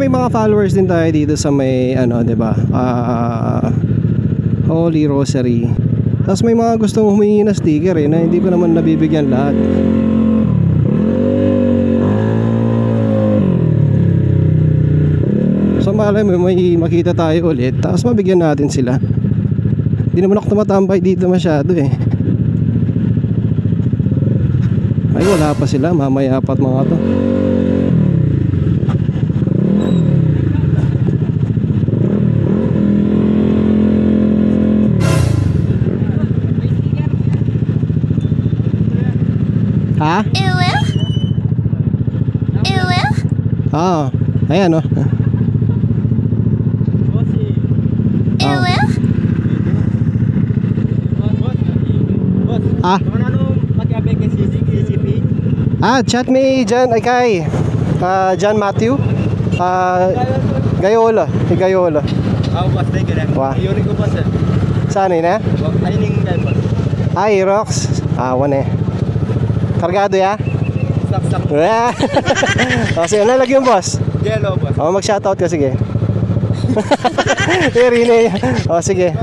may mga followers din tayo dito sa may ano, 'di ba? Holy Rosary. Tapos may mga gustong humingi na sticker eh, na hindi ko naman nabibigyan lahat. So malay mo may makita tayo ulit, tapos mabigyan natin sila. Hindi naman ako tumatambay dito masyado eh. Ay wala pa sila, mamaya apat mga to. Ha? Ah, ayan oh. Chat me dyan, ay kay John Matthew Gayola, Gayola. Boss, thank you. Wah. Yuri ko boss. Saan yun eh? Ayining dyan boss. Ay, rocks. Wan eh. Kargado ya? Sak. O sige, nalagyan boss. Yellow boss. Mag-shoutout ka, sige. Rine. O sige.